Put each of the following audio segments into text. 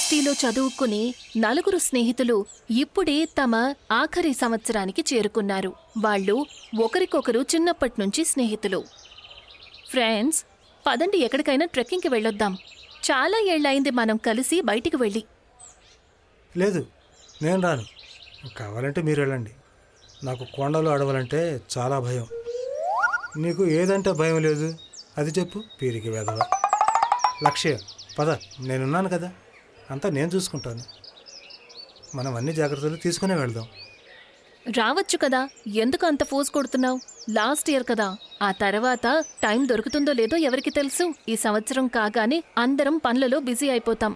యూనివర్సిటీలో చదువుకుని నలుగురు స్నేహితులు ఇప్పుడే తమ ఆఖరి సంవత్సరానికి చేరుకున్నారు. వాళ్ళు ఒకరికొకరు చిన్నప్పటినుంచి స్నేహితులు. ఫ్రెండ్స్, పదండి ఎక్కడికైనా ట్రెక్కింగ్కి వెళ్ళొద్దాం. చాలా ఏళ్లయింది మనం కలిసి బయటికి వెళ్ళి. లేదు, నేను రాను. కావాలంటే మీరు వెళ్ళండి. నాకు కొండలు అడవాలంటే చాలా భయం. నీకు ఏదంటే భయం లేదు అది చెప్పు, పీరికి వెదవ. లక్ష్య, పద, నేనున్నాను కదా, అంతా నేను చూసుకుంటాను. మనం అన్ని జాగ్రత్తలు తీసుకునే వెళ్దాం. రావచ్చు కదా, ఎందుకు అంత ఫోర్స్ కొడుతున్నావు? లాస్ట్ ఇయర్ కదా, ఆ తర్వాత టైం దొరుకుతుందో లేదో ఎవరికి తెలుసు. ఈ సంవత్సరం కాగానే అందరం పనులలో బిజీ అయిపోతాం.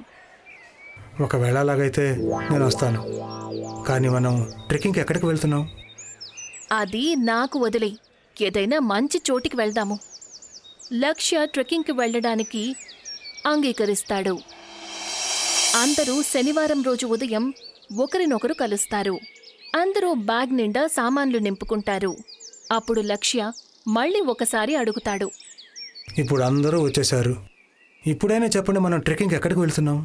ఒకవేళ అలాగైతే నేను వస్తాను. కానీ మనం ట్రెక్కింగ్కి ఎక్కడికి వెళ్తున్నాం? అది నాకు వదిలే, ఏదైనా మంచి చోటికి వెళ్దాము. లక్ష్య ట్రెక్కింగ్కి వెళ్ళడానికి అంగీకరిస్తాడు. అందరూ శనివారం రోజు ఉదయం ఒకరినొకరు కలుస్తారు. అందరూ బ్యాగ్ నిండా సామాన్లు నింపుకుంటారు. అప్పుడు లక్ష్య మళ్ళీ ఒకసారి అడుగుతాడు. ఇప్పుడు అందరూ వచ్చేశారు. ఇప్పుడైనా చెప్పండి, మనం ట్రెక్కింగ్ ఎక్కడికి వెళ్తున్నాం?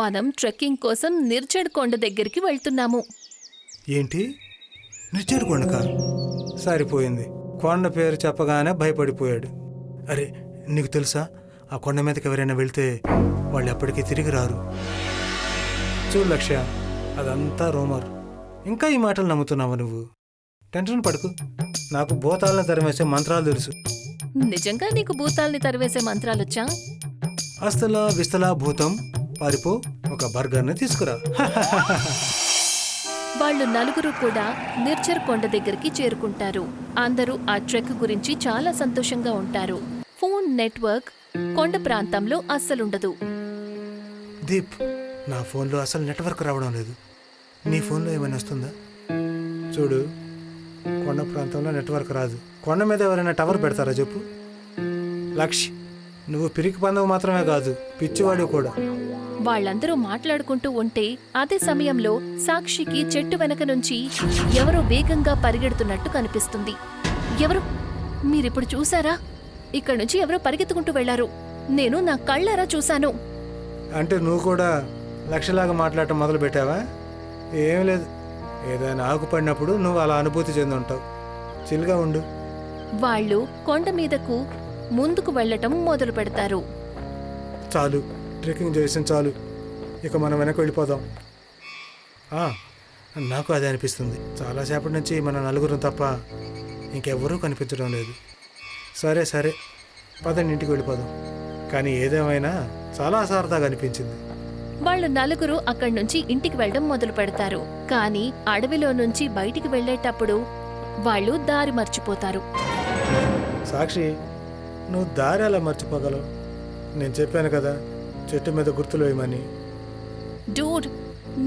మనం ట్రెక్కింగ్ కోసం నిర్జడ్ కొండ దగ్గరికి వెళ్తున్నాము. ఏంటి, నిర్జడ్ కొండకా? సరిపోయింది, కొండ పేరు చెప్పగానే భయపడిపోయాడు. అరే, నీకు తెలుసా, ఆ కొండ మీదకి ఎవరైనా వెళ్తే వాళ్ళు ఎప్పటికీ తిరిగి రారు. చూడు లక్ష్య, అదంతా రూమర్. ఇంకా ఈ మాటలు నమ్ముతున్నావా నువ్వు? టెన్షన్ పడుకు, నాకు భూతాలను తరిమేసే మంత్రాలు తెలుసు. నిజంగా నీకు భూతాల్ని తరివేసే మంత్రాలొచ్చా? అస్తలా విస్తలా భూతం పారిపో, ఒక బర్గర్ని తీసుకురా. వాళ్ళు నలుగురు కూడా నిర్జర్ కొండ దగ్గరికి చేరుకుంటారు. అందరూ ఆ ట్రెక్ గురించి చాలా సంతోషంగా ఉంటారు. ఫోన్ నెట్వర్క్ కొండ ప్రాంతంలో అస్సలుండదు. దీప్, నా ఫోన్లో అసలు నెట్వర్క్ రావడం లేదు. నీ ఫోన్లో ఏమైనా వస్తుందా? చూడు, కొండ ప్రాంతంలో నెట్వర్క్ రాదు. కొండ మీద ఎవరైనా టవర్ పెడతారా చెప్పు? లక్ష్, నువ్వు పిరికి పందవు మాత్రమే కాదు, పిచ్చివాడు కూడా. వాళ్ళందరూ మాట్లాడుకుంటూ ఉంటే అదే సమయంలో సాక్షికి చెట్టు వెనక నుంచి ఎవరో వేగంగా పరిగెడుతున్నట్టు కనిపిస్తుంది. ఎవరు? మీరిప్పుడు చూసారా? ఇక్కడి నుంచి ఎవరో పరిగెత్తుకుంటూ వెళ్లారు. నేను నా కళ్ళారా చూశాను. అంటే నువ్వు కూడా లక్షలాగా మాట్లాడటం మొదలు పెట్టావా? ఏం లేదు, ఏదైనా ఆకుపడినప్పుడు నువ్వు అలా అనుభూతి చెంది ఉంటావు. చిల్గా ఉండు. వాళ్ళు కొండ మీదకు ముందుకు వెళ్లటం మొదలు పెడతారు. చాలు, ట్రెక్కింగ్ చేసిన చాలు, ఇక మనం వెనక్కి వెళ్ళిపోదాం. నాకు అదే అనిపిస్తుంది. చాలాసేపటి నుంచి మన నలుగురం తప్ప ఇంకెవ్వరూ కనిపించడం లేదు. సరే సరే, పదండి, ఇంటికి వెళ్ళిపోదాం. కానీ ఏదేమైనా చాలా సరదాగా అనిపించింది. వాళ్ళు నలుగురు అక్కడి నుంచి ఇంటికి వెళ్ళడం మొదలు పెడతారు. కానీ అడవిలో నుంచి బయటికి వెళ్లేటప్పుడు వాళ్ళు దారి మర్చిపోతారు. సాక్షి, నువ్వు దారి అలా మర్చిపోగలవు? నేను చెప్పాను కదా, చెట్టు మీద గుర్తులు వేయమని. డూడ్,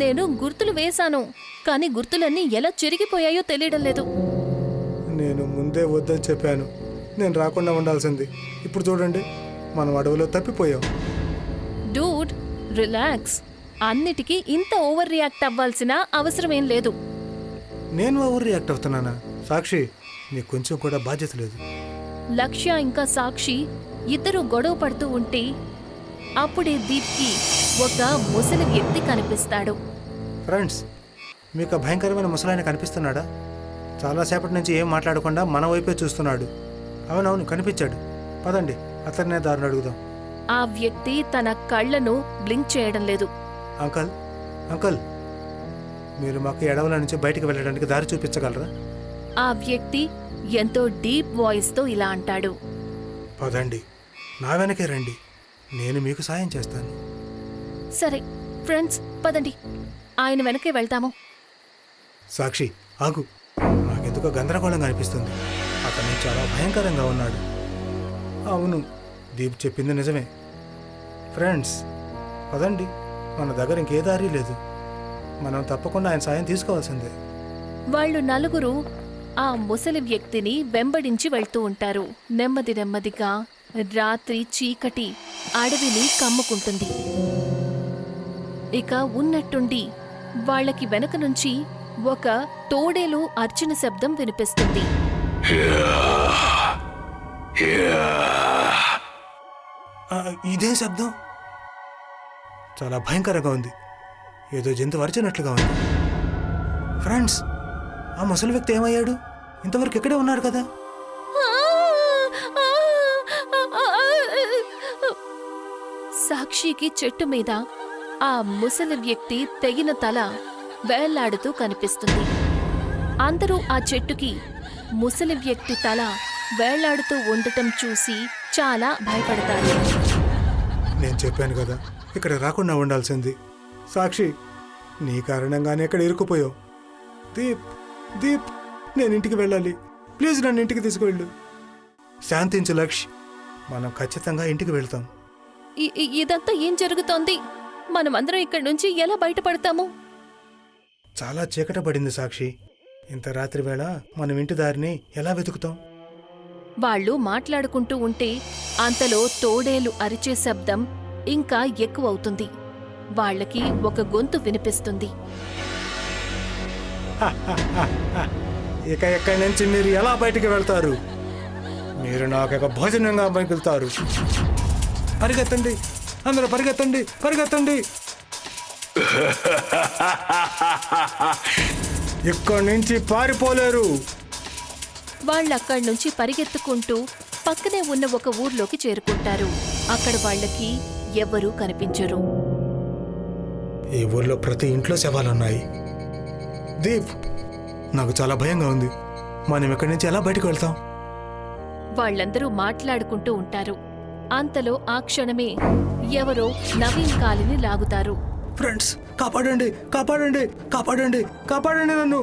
నేను గుర్తులు వేశాను, కానీ గుర్తులన్నీ ఎలా చెరిగిపోయాయో తెలియడం లేదు. నేను ముందే వద్దని చెప్పాను, నేను రాకుండా ఉండాల్సింది. ఇప్పుడు చూడండి, మనం అడవిలో తప్పిపోయాం. Dude, relax. అన్నిటికీ ఇంత ఓవర్ రియాక్ట్ అవ్వాల్సిన అవసరమేం లేదు. నేను ఓవర్ రియాక్ట్ అవుతున్నానా? సాక్షి, నీకు కొంచెం కూడా బాధ్యత లేదు. లక్ష్య ఇంకా సాక్షి ఇద్దరు గొడవ పడుతూ ఉంటే అప్పుడే దీప్కి ఒక ముసలి వ్యక్తి కనిపిస్తాడు. ఫ్రెండ్స్, మీకు ఆ భయంకరమైన ముసలాయన కనిపిస్తున్నాడా? చాలాసేపటి నుంచి ఏం మాట్లాడకుండా మన వైపే చూస్తున్నాడు. అవునవును, కనిపించాడు. పదండి, అతన్నే దారిని అడుగుదాం. ఆ వ్యక్తి తన కళ్ళను బ్లింక్ చేయడం లేదు. అంకల్, అంకల్, మీరు మాకు ఎడవల నుంచి బయటికి వెళ్ళడానికి దారి చూపించగలరా? ఆ వ్యక్తి ఎంతో డీప్ వాయిస్తో ఇలా అంటాడు. పదండి, నా వెనకే రండి, నేను మీకు సాయం చేస్తాను. సరే ఫ్రెండ్స్, పదండి, ఆయన వెనకే వెళ్తాము. సాక్షి, ఆగు, నాకెందుకో గందరగోళంగా అనిపిస్తుంది. అతను చాలా భయంకరంగా ఉన్నాడు. అవును, దీప్ చెప్పింది నిజమే. ఫ్రెండ్స్, పదండి, మన దగ్గర ఇంకే దారి లేదు. మనం తప్పకుండా ఆయన సాయం తీసుకోవాల్సిందే. వాళ్ళు నలుగురు ఆ ముసలి వ్యక్తిని వెంబడించి వెళ్తూ ఉంటారు. నెమ్మది నెమ్మదిగా రాత్రి చీకటి అడవిని కమ్ముకుంటుంది. ఇక ఉన్నట్టుండి వాళ్ళకి వెనక నుంచి ఒక తోడేలు అర్చిన శబ్దం వినిపిస్తుంది. ఇదే శబ్దం? చాలా భయంకరంగా ఉంది. ఏదో జంతువు అరిచినట్లుగా ఉంది. ఫ్రెండ్స్, ఆ ముసలి వ్యక్తి ఏమయ్యాడు? ఇంతవరకు ఇక్కడే ఉన్నాడు కదా. సాక్షికి చెట్టు మీద ఆ ముసలి వ్యక్తి తెగిన తల వేళ్లాడుతూ కనిపిస్తుంది. అందరూ ఆ చెట్టుకి ముసలి వ్యక్తి తల వేళ్లాడుతూ ఉండటం చూసి చాలా భయపడతారు. నేను చెప్పాను కదా ఇక్కడ రాకుండా ఉండాల్సింది. సాక్షి, నీ కారణంగానే ఇక్కడ ఇరుక్కుపోయావు. దీప్, దీప్, నేను ఇంటికి వెళ్ళాలి. ప్లీజ్ నన్ను ఇంటికి తీసుకువెళ్ళు. శాంతించు లక్ష్, మనం ఖచ్చితంగా ఇంటికి వెళ్తాం. ఇదంతా ఏం జరుగుతోంది? మనమందరం ఇక్కడి నుంచి ఎలా బయటపడతాము? చాలా చీకట పడింది సాక్షి. ఇంత రాత్రి వేళ మనం ఇంటి దారిని ఎలా వెతుకుతాం? వాళ్ళు మాట్లాడుకుంటూ ఉంటే అంతలో తోడేలు అరిచే శబ్దం ఇంకా ఎక్కువవుతుంది. వాళ్ళకి ఒక గొంతు వినిపిస్తుంది. ఇక ఎక్కడి నుంచి మీరు ఎలా బయటికి వెళ్తారు? మీరు నాకు భోజనంగా మిగులుతారు. పరిగెత్తండి, అందరూ పరిగెత్తండి, పరిగెత్తండి. ఇక్కడి నుంచి పారిపోలేరు. వాళ్ళక్కడి నుంచి పరిగెత్తుకుంటూ పక్కనే ఉన్న ఒక ఊర్లోకి చేరుకుంటారు. అక్కడ వాళ్ళకి ఎవ్వరూ కనిపించరు. ఈ ఊర్లో ప్రతి ఇంట్లో శవాలున్నాయి. దీప్, నాకు చాలా భయంగా ఉంది. మనం ఇక్కడి నుంచి ఎలా బయటకు వెళ్తాం? వాళ్ళందరూ మాట్లాడుకుంటూ ఉంటారు. అంతలో ఆ క్షణమే ఎవరో నవీన్ కాలిని లాగుతారు. ఫ్రెండ్స్, కాపాడండి, కాపాడండి, కాపాడండి, కాపాడండి నన్ను.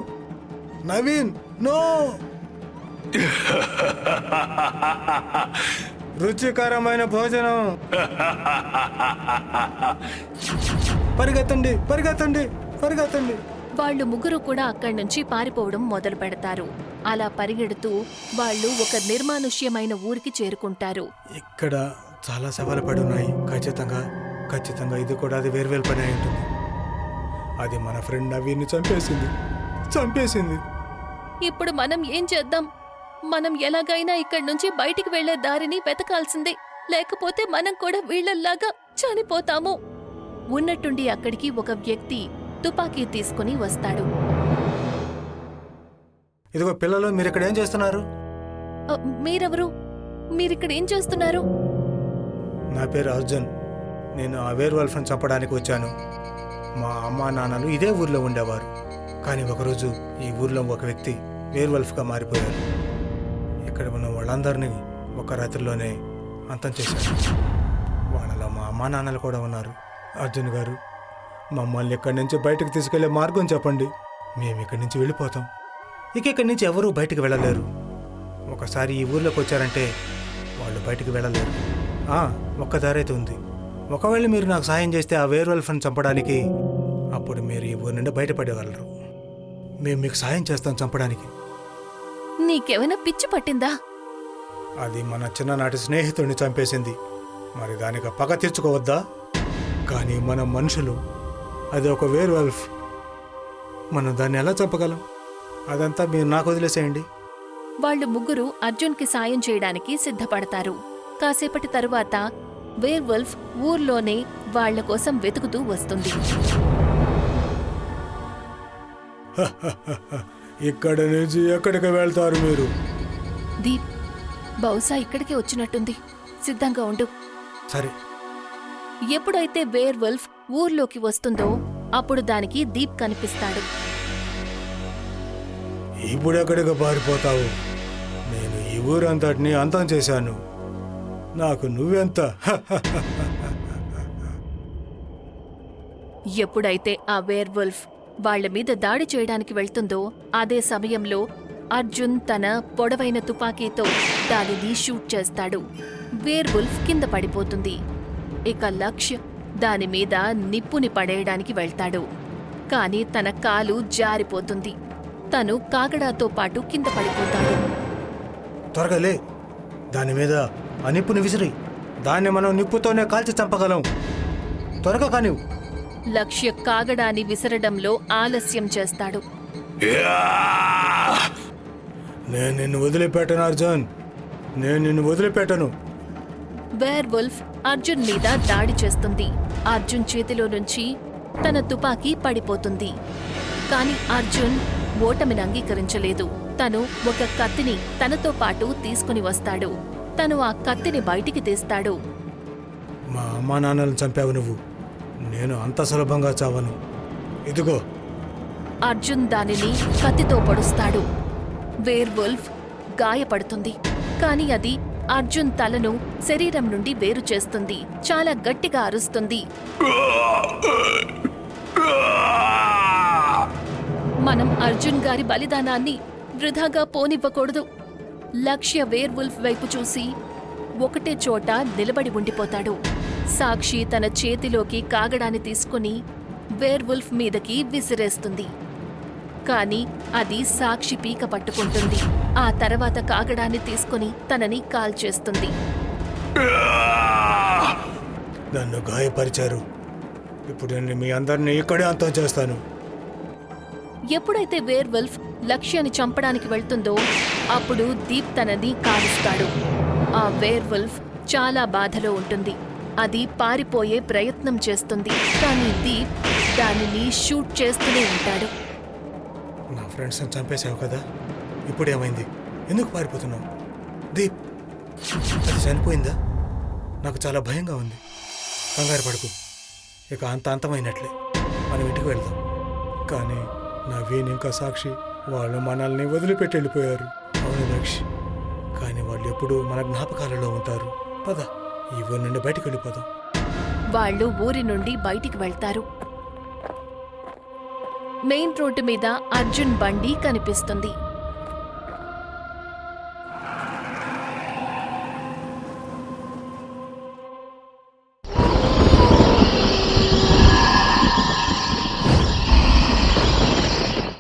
నవీన్, నో. రుచికరమైన భోజనం. పరిగెత్తండి, పరిగెత్తండి, పరిగెత్తండి. వాళ్ళు ముగ్గురు కూడా అక్కడి నుంచి పారిపోవడం మొదలు పెడతారు. అలా పరిగెడుతూ వాళ్ళు ఒక నిర్మానుష్యమైన ఊరికి చేరుకుంటారు. ఇక్కడ చాలా శవాలు పడి ఉన్నాయి. ఖచ్చితంగా ఖచ్చితంగా ఇది కూడా అది వేర్వేలు పని అయి ఉంటుంది. అది మన ఫ్రెండ్ నవీన్ని చంపేసింది, చంపేసింది. ఇప్పుడు మనం ఏం చేద్దాం? మనం ఎలాగైనా ఇక్కడి నుంచి బయటికి వెళ్లే దారిని వెతకాల్సిందే, లేకపోతే మనం కూడా వీళ్ళల్లాగా చనిపోతాము. ఉన్నట్టుండి అక్కడికి ఒక వ్యక్తి తుపాకీ తీసుకుని వస్తాడు. ఇదిగో పిల్లలు, మీరు ఇక్కడ ఏం చేస్తున్నారు? మీరెవరు? మీరిక్కడేం చేస్తున్నారు? నా పేరు అర్జున్. నేను ఆ వేర్ వల్ఫ్ని చంపడానికి వచ్చాను. మా అమ్మా నాన్నలు ఇదే ఊర్లో ఉండేవారు. కానీ ఒకరోజు ఈ ఊర్లో ఒక వ్యక్తి వేర్ వల్ఫ్గా మారిపోయారు. ఇక్కడ ఉన్న వాళ్ళందరినీ ఒక రాత్రిలోనే అంతం చేశారు. వాళ్ళలో మా అమ్మా నాన్నలు కూడా ఉన్నారు. అర్జున్ గారు, మమ్మల్ని ఇక్కడి నుంచి బయటకు తీసుకెళ్లే మార్గం చెప్పండి. మేము ఇక్కడి నుంచి వెళ్ళిపోతాం. ఇక్కడి నుంచి ఎవరూ బయటికి వెళ్ళలేరు. ఒకసారి ఈ ఊర్లోకి వచ్చారంటే వాళ్ళు బయటికి వెళ్ళలేరు. ఒక్క దారైతే ఉంది. ఒకవేళ మీరు నాకు సాయం చేస్తే ఆ వేర్ వల్ఫ్ని చంపడానికి, అప్పుడు మీరు ఈ ఊరి నుండి బయటపడగలరు. మేము మీకు సాయం చేస్తాం చంపడానికి. నీకేమైనా పిచ్చి పట్టిందా? అది మన చిన్ననాటి స్నేహితుడిని చంపేసింది. మరి దానికి పగ తీర్చుకోవద్దా? కానీ మనం మనుషులు, అది ఒక వేర్ వల్ఫ్. మనం దాన్ని ఎలా చంపగలం? అదంతా మీరు నాకు వదిలేసేయండి. వాళ్ళు ముగ్గురు అర్జున్కి సాయం చేయడానికి సిద్ధపడతారు. కాసేపటి తరువాత వేర్ వల్ఫ్ ఊర్లోనే వాళ్ల కోసం వెతుకుతూ వస్తుంది. ఇక్కడ నుంచి ఎక్కడికి వెళ్తారు మీరు? దీప్, బహుశా ఇక్కడికే వచ్చినట్టుంది. సిద్ధంగా ఉండు. సరే. ఎప్పుడైతే వేర్ వల్ఫ్ ఊర్లోకి వస్తుందో అప్పుడు దానికి దీప్ కనిపిస్తాడు. ఇప్పుడు ఎక్కడికి పారిపోతావు? నేను ఈ ఊరంతటిని అంతం చేశాను. నాకు నువ్వెంత? ఎప్పుడైతే ఆ వేర్ వల్ఫ్ వాళ్ల మీద దాడి చేయడానికి వెళ్తుందో అదే సమయంలో అర్జున్ తన పొడవైన తుపాకీతో దానిని షూట్ చేస్తాడు. వేర్ వల్ఫ్ కింద పడిపోతుంది. ఇక లక్ష్య దాని మీద నిప్పుని పడేయడానికి వెళ్తాడు. కాని తన కాలు జారిపోతుంది. తను కాగడాతో పాటు కింద పడిపోతాడు. త్వరగా లే, దాని మీద ఆ నిప్పుని విసిరి. దాన్ని మనం నిప్పుతోనే కాల్చి చంపగలం. త్వరగా కానివ్వు. లక్ష్య కాగడాన్ని విసరడంలో ఆలస్యం చేస్తాడు. నేను నిన్ను వదిలిపెట్టను అర్జున్, నేను నిన్ను వదిలిపెట్టను. వేర్ వుల్ఫ్ అర్జున్ మీద దాడి చేస్తుంది. అర్జున్ చేతిలో నుంచి తన తుపాకీ పడిపోతుంది. కాని అర్జున్ ఓటమిని అంగీకరించలేదు. తను ఒక కత్తిని తనతో పాటు తీసుకుని వస్తాడు. తను ఆ కత్తిని బయటికి తీస్తాడు. మా అమ్మా నాన్నలను చంపావు నువ్వు. నేను అంత సులభంగా చావను. ఇదిగో. అర్జున్ దానిని కత్తితో పొడుస్తాడు. Wear wolf గాయపడుతుంది. కాని అది అర్జున్ తలను శరీరం నుండి వేరు చేస్తుంది. చాలా గట్టిగా అరుస్తుంది. మనం అర్జున్ గారి బలిదానాన్ని వృధాగా పోనివ్వకూడదు. లక్ష్య వేర్ వుల్ఫ్ వైపు చూసి ఒకటే చోట నిలబడి ఉండిపోతాడు. సాక్షి తన చేతిలోకి కాగడాన్ని తీసుకుని వేర్ వుల్ఫ్ మీదకి విసిరేస్తుంది. కాని అది సాక్షి పీక పట్టుకుంటుంది. ఆ తర్వాత కాగడాన్ని తీసుకుని తనని కాల్చేస్తుంది. నన్ను గాయపరిచారు. ఇప్పుడు నేను మీ అందరినీ ఇక్కడే అంతం చేస్తాను. ఎప్పుడైతే వేర్ వుల్ఫ్ లక్ష్యాన్ని చంపడానికి వెళ్తుందో అప్పుడు దీప్ తనని కాలుస్తాడు. ఆ వేర్ వుల్ఫ్ చాలా బాధలో ఉంటుంది. అది పారిపోయే ప్రయత్నం చేస్తుంది. కానీ దీప్ దానిని షూట్ చేస్తూనే ఉంటాడు. నా ఫ్రెండ్స్ని చంపేశావు కదా, ఇప్పుడేమైంది? ఎందుకు పారిపోతున్నావు? దీప్, అది చనిపోయిందా? నాకు చాలా భయంగా ఉంది. కంగారు పడుకు. ఇక అంతమైనట్లే. మనం ఇంటికి వెళ్దాం. కానీ నవీన్ ఇంకా సాక్షి వాళ్ళు మనల్ని వదిలిపెట్టి వెళ్ళిపోయారు. అవును లక్ష్, కానీ వాళ్ళు ఎప్పుడూ మన జ్ఞాపకాలలో ఉంటారు. పద, ఈ ఊరి నుండి బయటికి వెళ్ళిపోదాం. వాళ్ళు ఊరి నుండి బయటికి వెళ్తారు. మెయిన్ రోడ్డు మీద అర్జున్ బండి కనిపిస్తుంది.